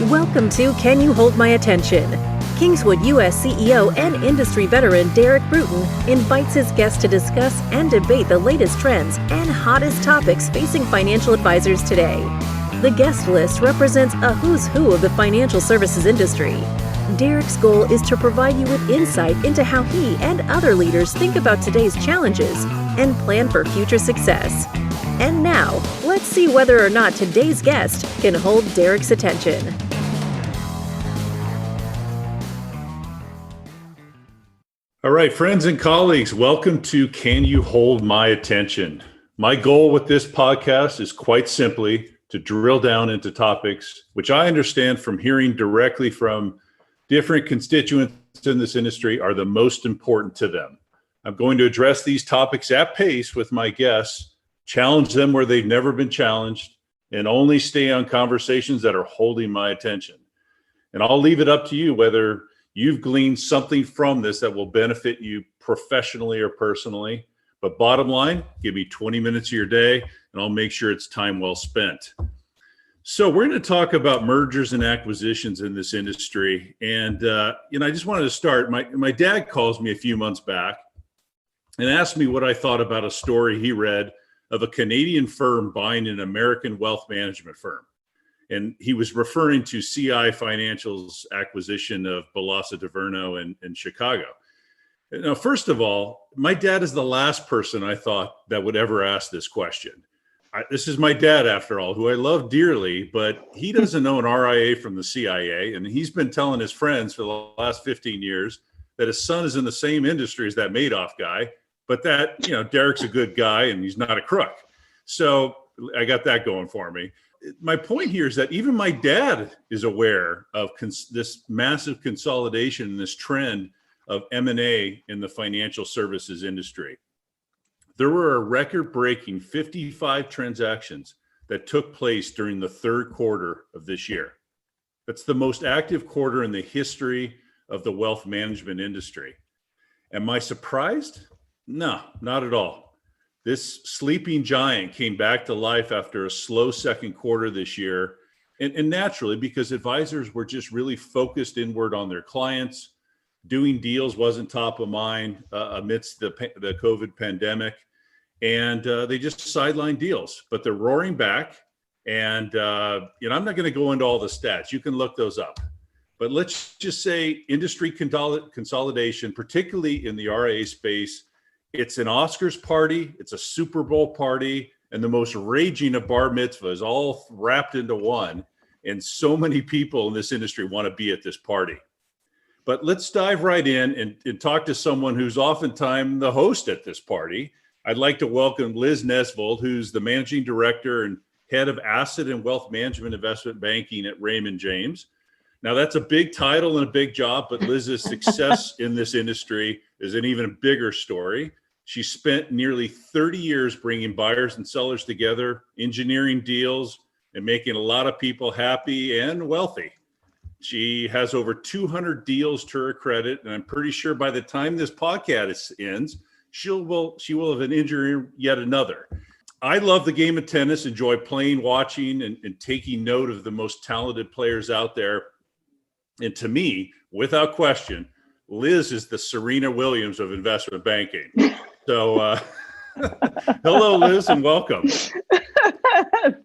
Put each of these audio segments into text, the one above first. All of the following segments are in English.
Welcome to Can You Hold My Attention? Kingswood U.S. CEO and industry veteran Derek Bruton invites his guests to discuss and debate the latest trends and hottest topics facing financial advisors today. The guest list represents a who's who of the financial services industry. Derek's goal is to provide you with insight into how he and other leaders think about today's challenges and plan for future success. And now, let's see whether or not today's guest can hold Derek's attention. All right, friends and colleagues, welcome to Can You Hold My Attention? My goal with this podcast is quite simply to drill down into topics which I understand from hearing directly from different constituents in this industry are the most important to them. I'm going to address these topics at pace with my guests, challenge them where they've never been challenged, and only stay on conversations that are holding my attention. And I'll leave it up to you whether you've gleaned something from this that will benefit you professionally or personally. But bottom line, give me 20 minutes of your day and I'll make sure it's time well spent. So we're going to talk about mergers and acquisitions in this industry. And, I just wanted to start. My dad calls me a few months back and asked me what I thought about a story he read of a Canadian firm buying an American wealth management firm. And he was referring to CI Financial's acquisition of Balassa Taverno in Chicago. Now, first of all, my dad is the last person I thought that would ever ask this question. This is my dad, after all, who I love dearly, but he doesn't know an RIA from the CIA. And he's been telling his friends for the last 15 years that his son is in the same industry as that Madoff guy, but that, Derek's a good guy and he's not a crook. So I got that going for me. My point here is that even my dad is aware of this massive consolidation and this trend of M&A in the financial services industry. There were a record-breaking 55 transactions that took place during the third quarter of this year. That's the most active quarter in the history of the wealth management industry. Am I surprised? No, not at all. This sleeping giant came back to life after a slow second quarter this year. And naturally, because advisors were just really focused inward on their clients, doing deals wasn't top of mind amidst the COVID pandemic. And they just sidelined deals, but they're roaring back. And, I'm not going to go into all the stats. You can look those up. But let's just say industry consolidation, particularly in the RIA space, it's an Oscars party, it's a Super Bowl party, and the most raging of bar mitzvahs all wrapped into one. And so many people in this industry want to be at this party. But let's dive right in and talk to someone who's oftentimes the host at this party. I'd like to welcome Liz Nesvold, who's the managing director and head of asset and wealth management investment banking at Raymond James. Now, that's a big title and a big job, but Liz's success in this industry is an even bigger story. She spent nearly 30 years bringing buyers and sellers together, engineering deals, and making a lot of people happy and wealthy. She has over 200 deals to her credit, and I'm pretty sure by the time this podcast ends, she will have an injury yet another. I love the game of tennis, enjoy playing, watching, and taking note of the most talented players out there. And to me, without question, Liz is the Serena Williams of investment banking. So hello, Liz, and welcome.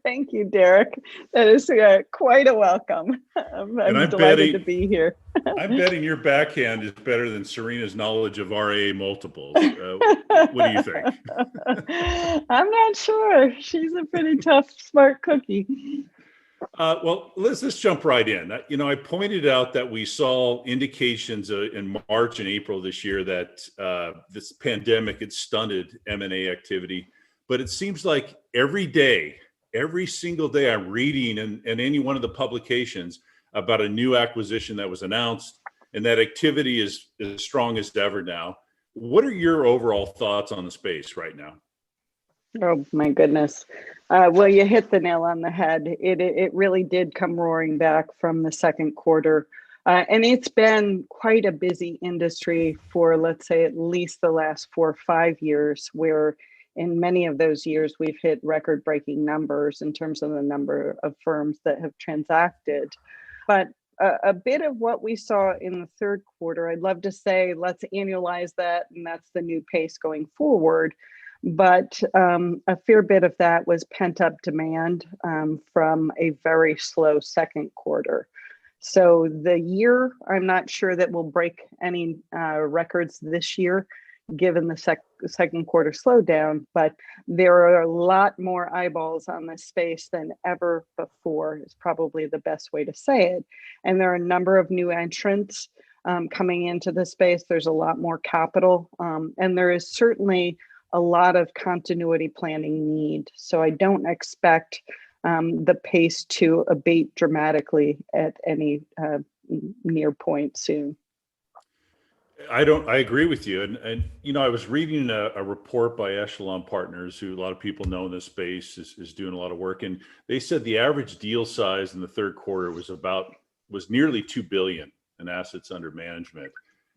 Thank you, Derek. That is quite a welcome. I'm delighted to be here. I'm betting your backhand is better than Serena's knowledge of RIA multiples. What do you think? I'm not sure. She's a pretty tough, smart cookie. Well, let's jump right in. I pointed out that we saw indications in March and April this year that this pandemic had stunted M&A activity. But it seems like every single day I'm reading in any one of the publications about a new acquisition that was announced, and that activity is as strong as ever now. What are your overall thoughts on the space right now? Oh, my goodness. Well, you hit the nail on the head. It really did come roaring back from the second quarter. And it's been quite a busy industry for, let's say, at least the last 4 or 5 years, where in many of those years, we've hit record-breaking numbers in terms of the number of firms that have transacted. But a bit of what we saw in the third quarter, I'd love to say, let's annualize that, and that's the new pace going forward. But a fair bit of that was pent up demand from a very slow second quarter. So the year, I'm not sure that we'll break any records this year, given the second quarter slowdown, but there are a lot more eyeballs on this space than ever before, is probably the best way to say it. And there are a number of new entrants coming into the space. There's a lot more capital, and there is certainly a lot of continuity planning need. So I don't expect the pace to abate dramatically at any near point soon. I agree with you. And I was reading a report by Echelon Partners, who a lot of people know in this space is doing a lot of work. And they said the average deal size in the third quarter was nearly 2 billion in assets under management.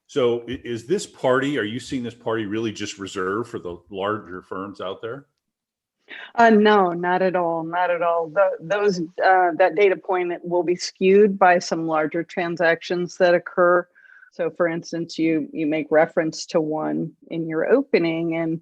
So is this party, are you seeing this party really just reserved for the larger firms out there? No, not at all. Not at all. That data point will be skewed by some larger transactions that occur. So for instance, you make reference to one in your opening, and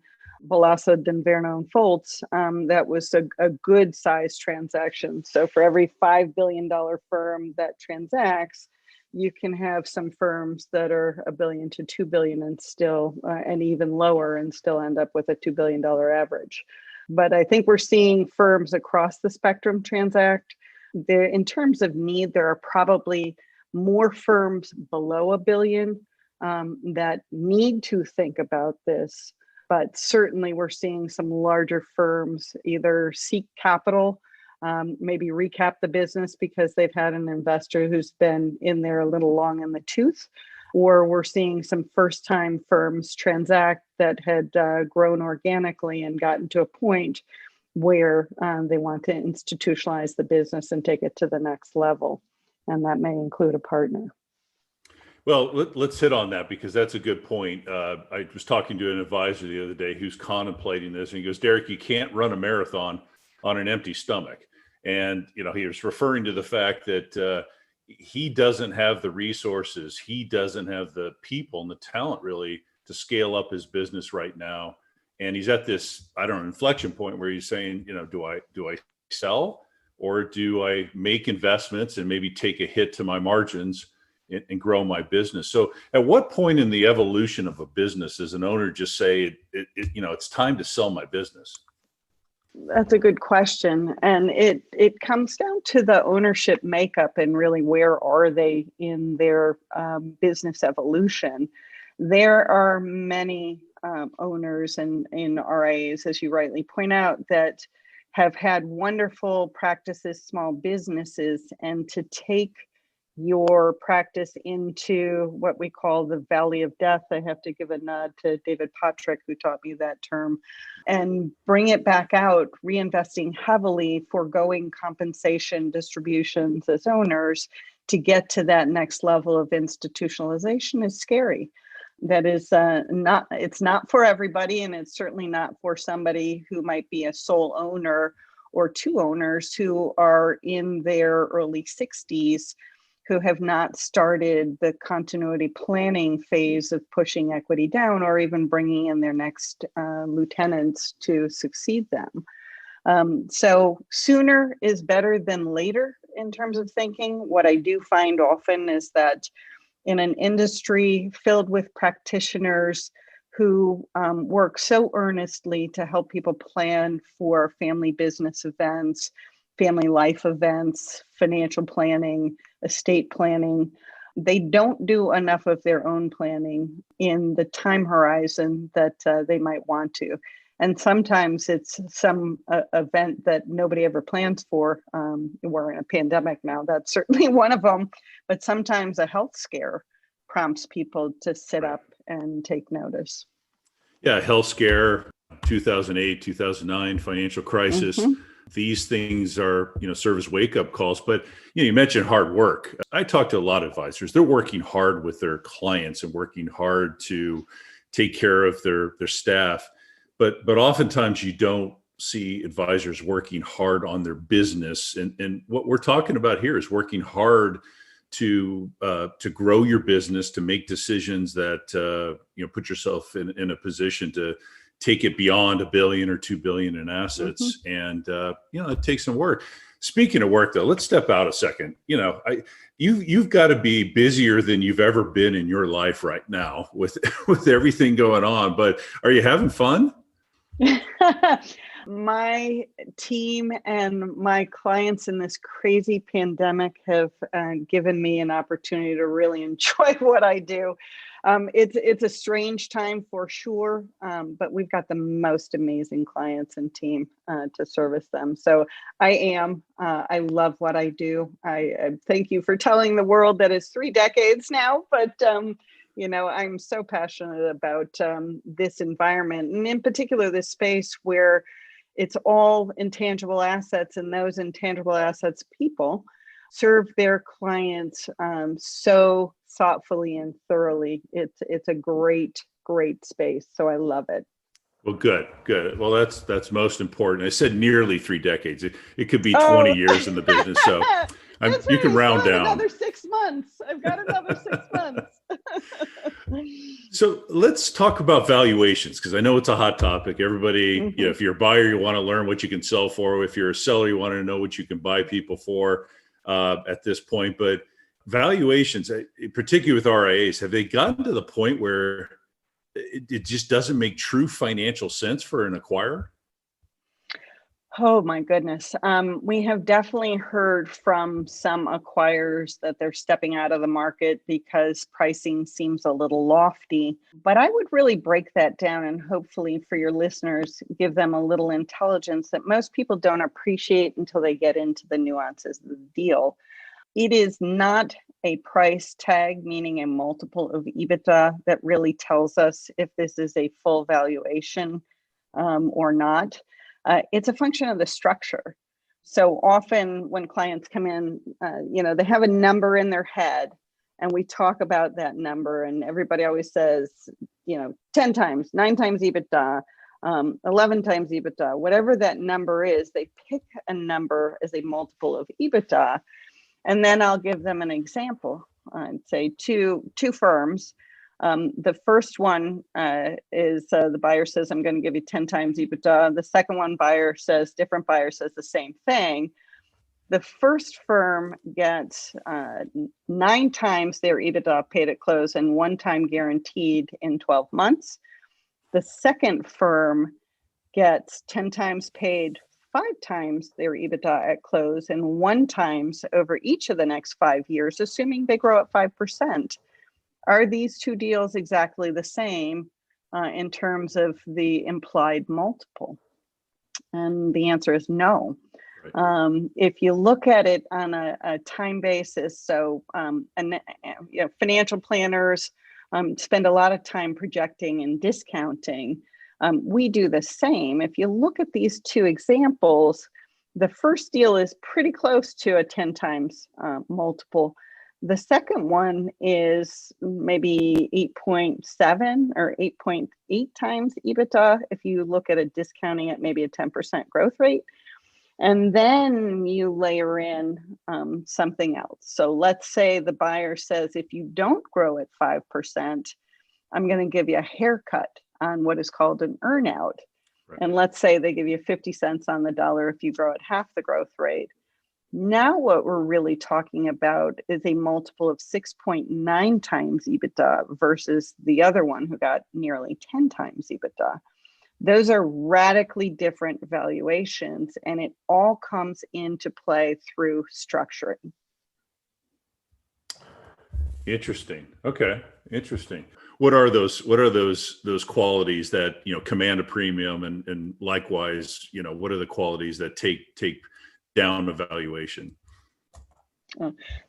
Balassa, Denverno, and Foltz, that was a good size transaction. So for every $5 billion firm that transacts, you can have some firms that are $1 billion to $2 billion and still, and even lower, and still end up with a $2 billion average. But I think we're seeing firms across the spectrum transact. In terms of need, there are probably more firms below $1 billion that need to think about this. But certainly we're seeing some larger firms either seek capital, maybe recap the business because they've had an investor who's been in there a little long in the tooth, or we're seeing some first-time firms transact that had grown organically and gotten to a point where they want to institutionalize the business and take it to the next level. And that may include a partner. Well, let's hit on that, because that's a good point. I was talking to an advisor the other day who's contemplating this, and he goes, Derek, you can't run a marathon on an empty stomach. And, he was referring to the fact that he doesn't have the resources. He doesn't have the people and the talent really to scale up his business right now. And he's at this, inflection point where he's saying, do I sell, or do I make investments and maybe take a hit to my margins and grow my business? So at what point in the evolution of a business does an owner just say, it's time to sell my business? That's a good question. And it comes down to the ownership makeup and really where are they in their business evolution. There are many owners and in RIAs, as you rightly point out, that have had wonderful practices, small businesses, and to take your practice into what we call the valley of death. I have to give a nod to David Patrick, who taught me that term, and bring it back out, reinvesting heavily, foregoing compensation distributions as owners to get to that next level of institutionalization is scary. That is it's not for everybody, and it's certainly not for somebody who might be a sole owner or two owners who are in their early 60s, who have not started the continuity planning phase of pushing equity down or even bringing in their next lieutenants to succeed them. So sooner is better than later in terms of thinking. What I do find often is that in an industry filled with practitioners who work so earnestly to help people plan for family business events, family life events, financial planning, estate planning, they don't do enough of their own planning in the time horizon that they might want to. And sometimes it's some event that nobody ever plans for. We're in a pandemic now, that's certainly one of them. But sometimes a health scare prompts people to sit up and take notice. Yeah, health scare, 2008, 2009 financial crisis. Mm-hmm. These things are, serve as wake-up calls. But you mentioned hard work. I talk to a lot of advisors. They're working hard with their clients and working hard to take care of their staff. But oftentimes you don't see advisors working hard on their business, and what we're talking about here is working hard to grow your business, to make decisions that put yourself in a position to take it beyond $1 billion or $2 billion in assets. And it takes some work. Speaking of work, though, let's step out a second. You've got to be busier than you've ever been in your life right now with everything going on. But are you having fun? My team and my clients in this crazy pandemic have given me an opportunity to really enjoy what I do. It's a strange time for sure, but we've got the most amazing clients and team to service them. So I love what I do. I thank you for telling the world that it's 3 decades now, but I'm so passionate about this environment, and in particular, this space where it's all intangible assets, and those intangible assets, people, serve their clients so thoughtfully and thoroughly. It's a great space. So I love it. Well, good. Well, that's most important. I said nearly 3 decades. It could be 20 years in the business. So you can round down. Another 6 months. I've got another 6 months. So let's talk about valuations, because I know it's a hot topic. Everybody, if you're a buyer, you want to learn what you can sell for. If you're a seller, you want to know what you can buy people for at this point. But valuations, particularly with RIAs, have they gotten to the point where it just doesn't make true financial sense for an acquirer? Oh my goodness. We have definitely heard from some acquirers that they're stepping out of the market because pricing seems a little lofty. But I would really break that down and hopefully for your listeners, give them a little intelligence that most people don't appreciate until they get into the nuances of the deal. It is not a price tag, meaning a multiple of EBITDA, that really tells us if this is a full valuation or not. It's a function of the structure. So often when clients come in, they have a number in their head, and we talk about that number, and everybody always says, 10 times, 9 times EBITDA, 11 times EBITDA, whatever that number is, they pick a number as a multiple of EBITDA. And then I'll give them an example. I'd say two firms. The first one is the buyer says, I'm going to give you 10 times EBITDA. The second one, different buyer says the same thing. The first firm gets 9 times their EBITDA paid at close and 1 time guaranteed in 12 months. The second firm gets 10 times paid, 5 times their EBITDA at close, and 1 times over each of the next 5 years, assuming they grow at 5%. Are these 2 deals exactly the same in terms of the implied multiple? And the answer is no. Right. If you look at it on a time basis, so financial planners spend a lot of time projecting and discounting. We do the same. If you look at these 2 examples, the first deal is pretty close to a 10 times multiple. The second one is maybe 8.7 or 8.8 times EBITDA if you look at it discounting at maybe a 10% growth rate. And then you layer in something else. So let's say the buyer says, if you don't grow at 5%, I'm going to give you a haircut on what is called an earnout. Right. And let's say they give you 50 cents on the dollar if you grow at half the growth rate. Now what we're really talking about is a multiple of 6.9 times EBITDA versus the other one who got nearly 10 times EBITDA. Those are radically different valuations, and it all comes into play through structuring. Interesting. Okay. Interesting. What are those qualities that, command a premium, and likewise, what are the qualities that take down a valuation?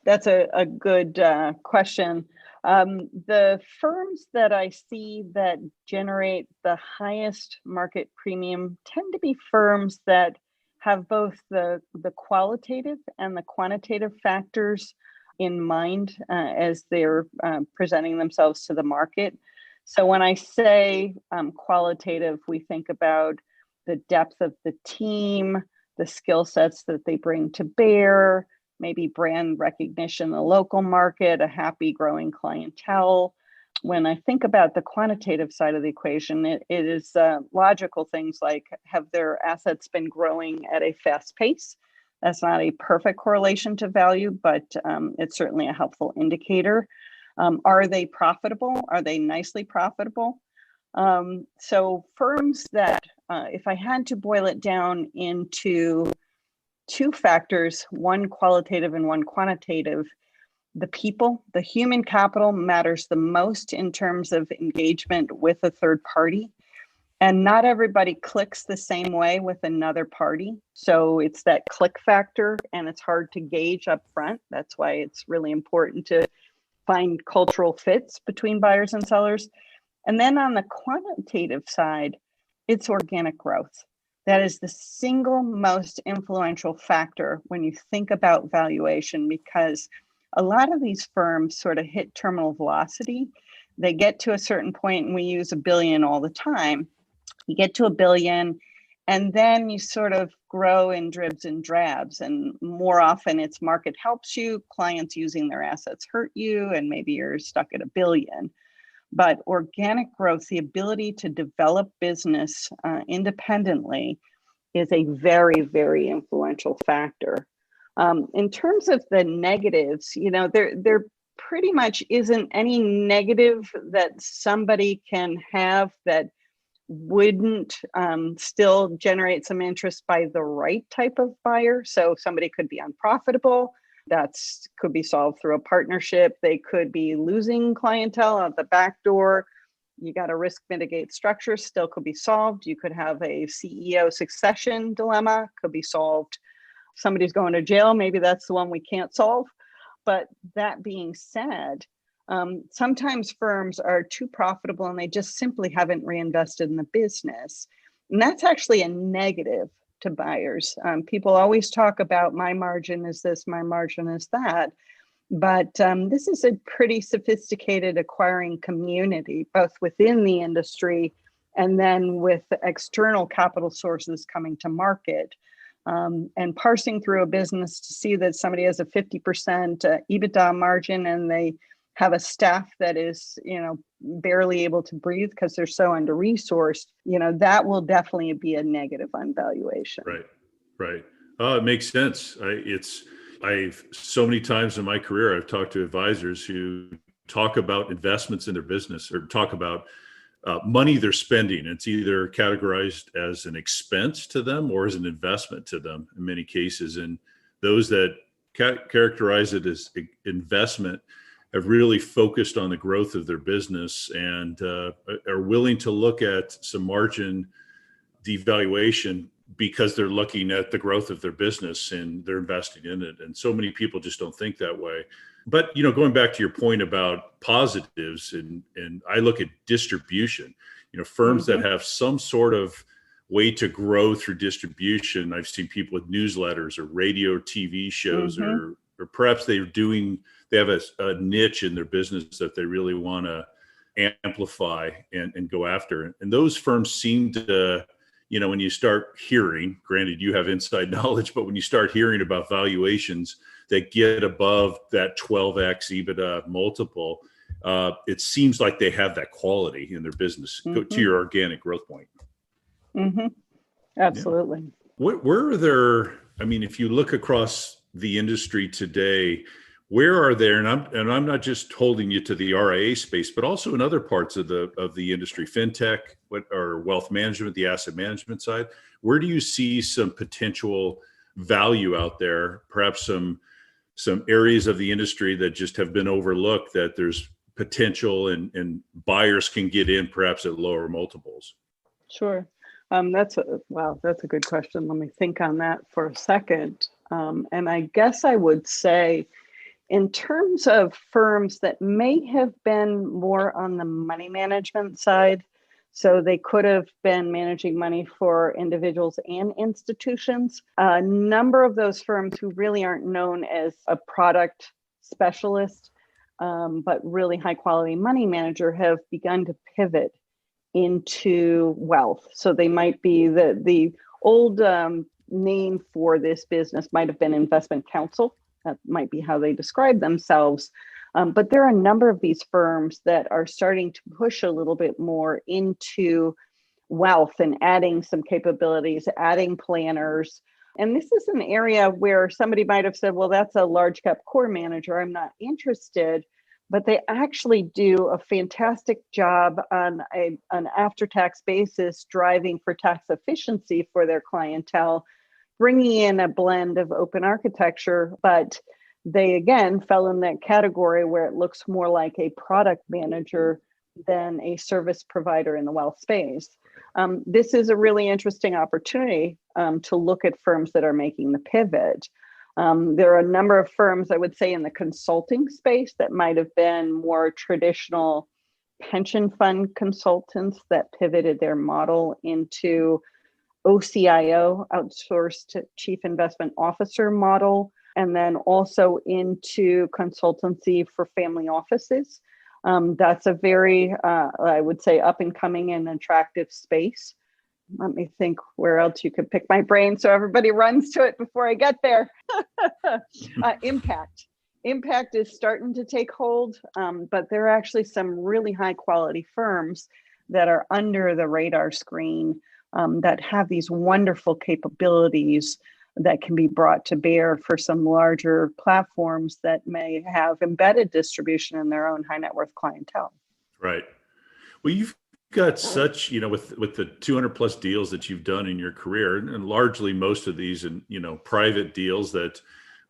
That's a good question. The firms that I see that generate the highest market premium tend to be firms that have both the qualitative and the quantitative factors in mind as they're presenting themselves to the market. So when I say qualitative, we think about the depth of the team, the skill sets that they bring to bear, maybe brand recognition in the local market, a happy growing clientele. When I think about the quantitative side of the equation, it is logical things like, have their assets been growing at a fast pace? That's not a perfect correlation to value, but it's certainly a helpful indicator. Are they profitable? Are they nicely profitable? So firms that, if I had to boil it down into two factors, one qualitative and one quantitative, the people, the human capital matters the most in terms of engagement with a third party. And not everybody clicks the same way with another party. So it's that click factor, and it's hard to gauge up front. That's why it's really important to find cultural fits between buyers and sellers. And then on the quantitative side, it's organic growth. That is the single most influential factor when you think about valuation, because a lot of these firms sort of hit terminal velocity. They get to a certain point, and we use $1 billion all the time. You get to $1 billion, and then you sort of grow in dribs and drabs. And more often it's market helps you, clients using their assets hurt you, and maybe you're stuck at $1 billion. But organic growth, the ability to develop business independently, is a very, very influential factor. In terms of the negatives, there pretty much isn't any negative that somebody can have that wouldn't still generate some interest by the right type of buyer. So somebody could be unprofitable. Could be solved through a partnership. They could be losing clientele out the back door. You got a risk mitigate structure, still could be solved. You could have a CEO succession dilemma, could be solved. Somebody's going to jail, maybe that's the one we can't solve. But that being said, sometimes firms are too profitable and they just simply haven't reinvested in the business. And that's actually a negative to buyers. People always talk about my margin is this, my margin is that. But this is a pretty sophisticated acquiring community, both within the industry and then with external capital sources coming to market. And parsing through a business to see that somebody has a 50% EBITDA margin and they have a staff that is, barely able to breathe because they're so under-resourced, that will definitely be a negative on valuation. Right. It makes sense. I've so many times in my career, I've talked to advisors who talk about investments in their business or talk about money they're spending. It's either categorized as an expense to them or as an investment to them in many cases. And those that characterize it as investment have really focused on the growth of their business and are willing to look at some margin devaluation because they're looking at the growth of their business and they're investing in it. And so many people just don't think that way. But, going back to your point about positives, and I look at distribution, firms that have some sort of way to grow through distribution. I've seen people with newsletters or radio, TV shows, or perhaps they have a niche in their business that they really want to amplify and go after. And those firms seem to, when you start hearing, granted you have inside knowledge, but when you start hearing about valuations that get above that 12x EBITDA multiple, it seems like they have that quality in their business. To your organic growth point. Absolutely. Yeah. Where are there, if you look across the industry today, where are there, and I'm not just holding you to the RIA space, but also in other parts of the industry, fintech, or wealth management, the asset management side, where do you see some potential value out there? Perhaps some areas of the industry that just have been overlooked that there's potential and buyers can get in perhaps at lower multiples. Sure. That's a good question. Let me think on that for a second. And I guess I would say, in terms of firms that may have been more on the money management side, so they could have been managing money for individuals and institutions, a number of those firms who really aren't known as a product specialist, but really high quality money manager, have begun to pivot into wealth. So they might be the old name for this business might have been investment counsel. That might be how they describe themselves. But there are a number of these firms that are starting to push a little bit more into wealth and adding some capabilities, adding planners. And this is an area where somebody might have said, well, that's a large cap core manager, I'm not interested. But they actually do a fantastic job on an after-tax basis, driving for tax efficiency for their clientele, bringing in a blend of open architecture. But they, again, fell in that category where it looks more like a product manager than a service provider in the wealth space. This is a really interesting opportunity to look at firms that are making the pivot. There are a number of firms, I would say, in the consulting space that might have been more traditional pension fund consultants that pivoted their model into OCIO, outsourced chief investment officer model, and then also into consultancy for family offices. That's a very, I would say, up and coming and attractive space. Let me think where else you could pick my brain so everybody runs to it before I get there. Impact. Impact is starting to take hold, but there are actually some really high quality firms that are under the radar screen that have these wonderful capabilities that can be brought to bear for some larger platforms that may have embedded distribution in their own high net worth clientele. Right. Well, you've got such, with the 200 plus deals that you've done in your career, and largely most of these and, private deals that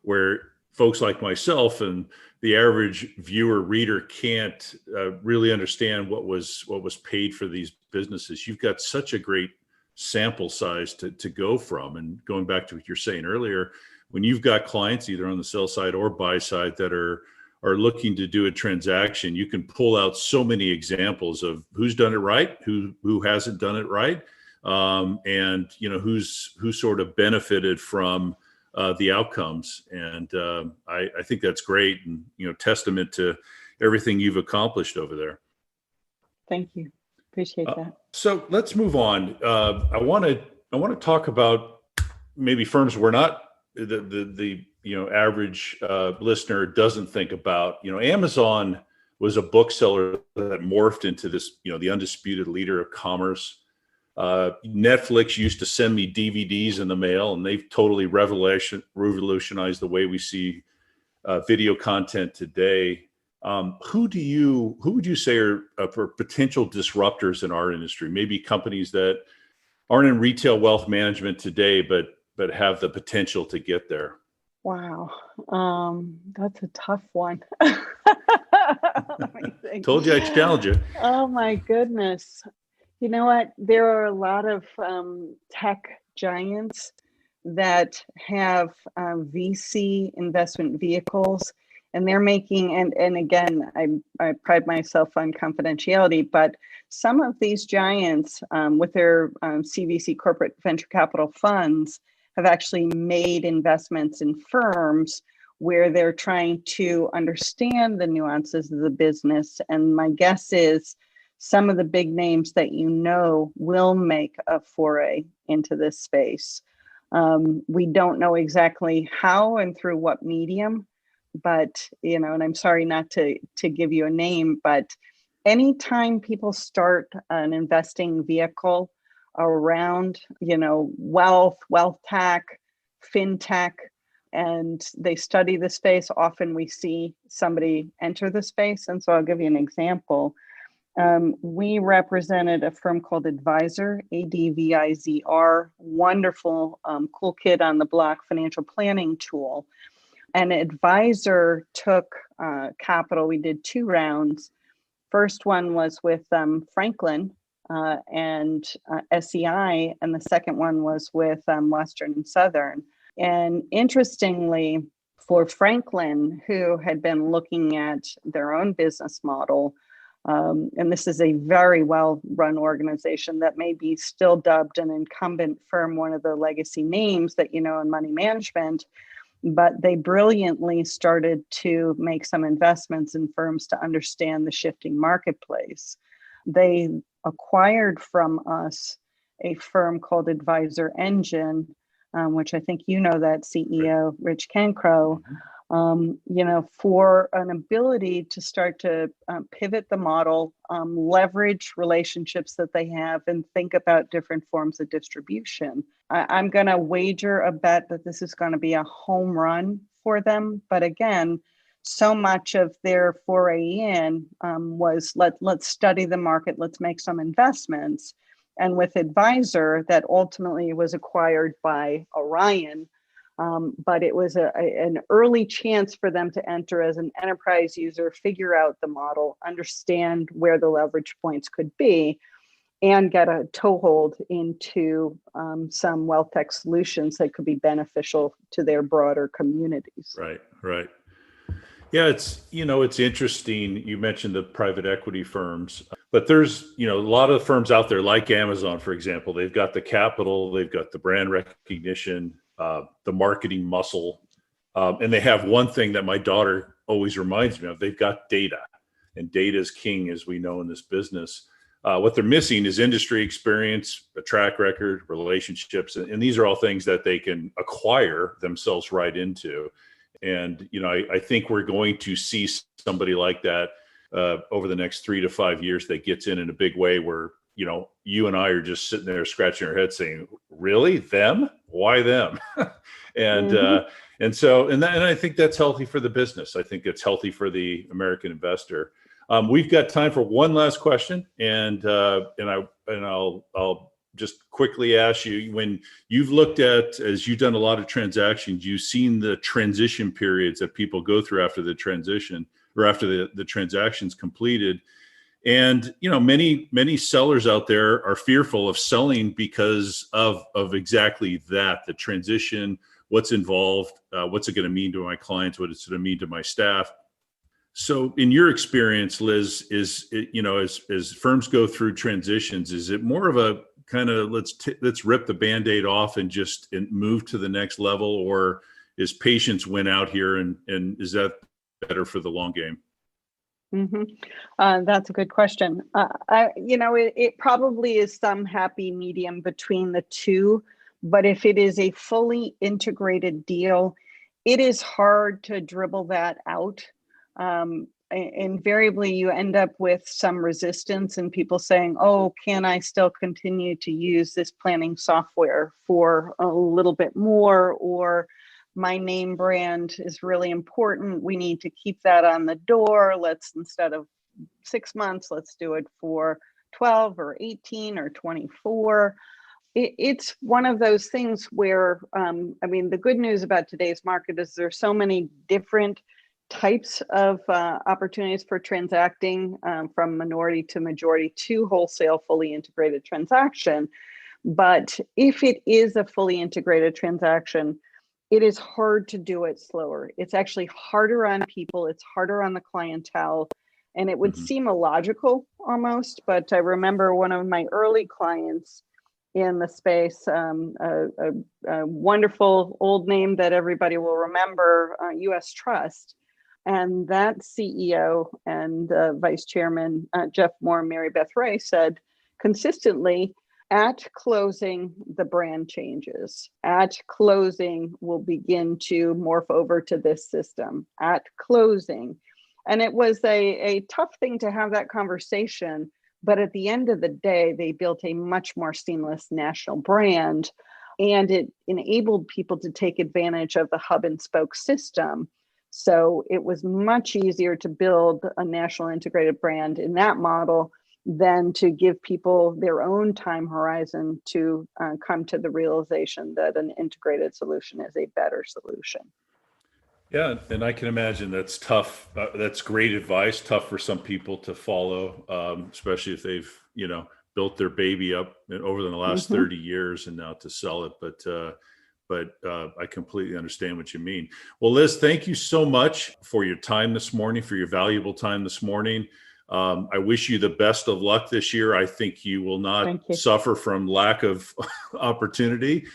where folks like myself and the average viewer reader can't really understand what was paid for these businesses. You've got such a great sample size to go from. And going back to what you're saying earlier, when you've got clients either on the sell side or buy side that are looking to do a transaction, you can pull out so many examples of who's done it right, who hasn't done it right, and who's sort of benefited from the outcomes. And I think that's great, and testament to everything you've accomplished over there. Thank you. Appreciate that. So let's move on. I want to talk about maybe firms we're not the average listener doesn't think about. Amazon was a bookseller that morphed into this, the undisputed leader of commerce. Netflix used to send me DVDs in the mail, and they've totally revolutionized the way we see video content today. Who would you say are potential disruptors in our industry? Maybe companies that aren't in retail wealth management today, but have the potential to get there. Wow. That's a tough one. Told you I'd challenge you. Oh my goodness. You know what? There are a lot of tech giants that have VC investment vehicles, and they're making, and again, I pride myself on confidentiality, but some of these giants with their CVC corporate venture capital funds have actually made investments in firms where they're trying to understand the nuances of the business. And my guess is some of the big names that will make a foray into this space. We don't know exactly how and through what medium, but, and I'm sorry not to give you a name, but anytime people start an investing vehicle around, wealth tech, fintech, and they study the space, often we see somebody enter the space. And so I'll give you an example. We represented a firm called Advisor, ADVIZR, wonderful, cool kid on the block financial planning tool. And Advisor took capital. We did 2 rounds. First one was with Franklin and SEI, and the second one was with Western and Southern. And interestingly, for Franklin, who had been looking at their own business model, and this is a very well-run organization that may be still dubbed an incumbent firm, one of the legacy names that in money management, but they brilliantly started to make some investments in firms to understand the shifting marketplace. They acquired from us a firm called Advisor Engine, which I think you know that CEO, Rich Cancro, for an ability to start to pivot the model, leverage relationships that they have, and think about different forms of distribution. I'm going to wager a bet that this is going to be a home run for them. But again, so much of their foray in was let's study the market, let's make some investments. And with Advisor, that ultimately was acquired by Orion. But it was an early chance for them to enter as an enterprise user, figure out the model, understand where the leverage points could be, and get a toehold into some wealth tech solutions that could be beneficial to their broader communities. Right. Yeah, it's interesting. You mentioned the private equity firms, but there's, a lot of firms out there like Amazon, for example. They've got the capital, they've got the brand recognition, the marketing muscle. And they have one thing that my daughter always reminds me of. They've got data, and data is king, as we know in this business. What they're missing is industry experience, a track record, relationships. And these are all things that they can acquire themselves right into. And, I think we're going to see somebody like that over the next 3 to 5 years that gets in a big way where, you and I are just sitting there scratching our heads saying, really, them? Why them? And I think that's healthy for the business. I think it's healthy for the American investor. We've got time for one last question, and I'll just quickly ask you, when you've looked at, as you've done a lot of transactions, you've seen the transition periods that people go through after the transition or after the transaction's completed. And, many sellers out there are fearful of selling because of exactly that, the transition, what's involved, what's it going to mean to my clients, what it's going to mean to my staff. So in your experience, Liz, as firms go through transitions, is it more of a kind of let's rip the Band-Aid off and move to the next level, or is patience win out here, and is that better for the long game? That's a good question. It probably is some happy medium between the two, but if it is a fully integrated deal, it is hard to dribble that out. Invariably, you end up with some resistance and people saying, oh, can I still continue to use this planning software for a little bit more? Or my name brand is really important. We need to keep that on the door. Let's, instead of 6 months, let's do it for 12 or 18 or 24. It's one of those things where, the good news about today's market is there's so many different types of opportunities for transacting, from minority to majority to wholesale fully integrated transaction. But if it is a fully integrated transaction, it is hard to do it slower. It's actually harder on people. It's harder on the clientele. And it would seem illogical almost, but I remember one of my early clients in the space, a wonderful old name that everybody will remember, U.S. Trust. And that CEO and Vice Chairman, Jeff Moore and Mary Beth Ray, said consistently, at closing, the brand changes. At closing, we'll begin to morph over to this system. At closing. And it was a tough thing to have that conversation. But at the end of the day, they built a much more seamless national brand. And it enabled people to take advantage of the hub and spoke system. So it was much easier to build a national integrated brand in that model than to give people their own time horizon to come to the realization that an integrated solution is a better solution. Yeah, and I can imagine that's tough. That's great advice. Tough for some people to follow, especially if they've, built their baby up over the last 30 years and now to sell it. But I completely understand what you mean. Well, Liz, thank you so much for your time this morning, for your valuable time this morning. I wish you the best of luck this year. I think you will not suffer from lack of opportunity.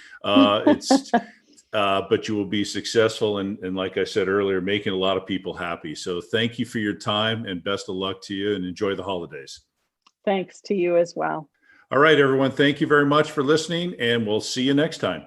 But you will be successful. And like I said earlier, making a lot of people happy. So thank you for your time and best of luck to you, and enjoy the holidays. Thanks to you as well. All right, everyone. Thank you very much for listening, and we'll see you next time.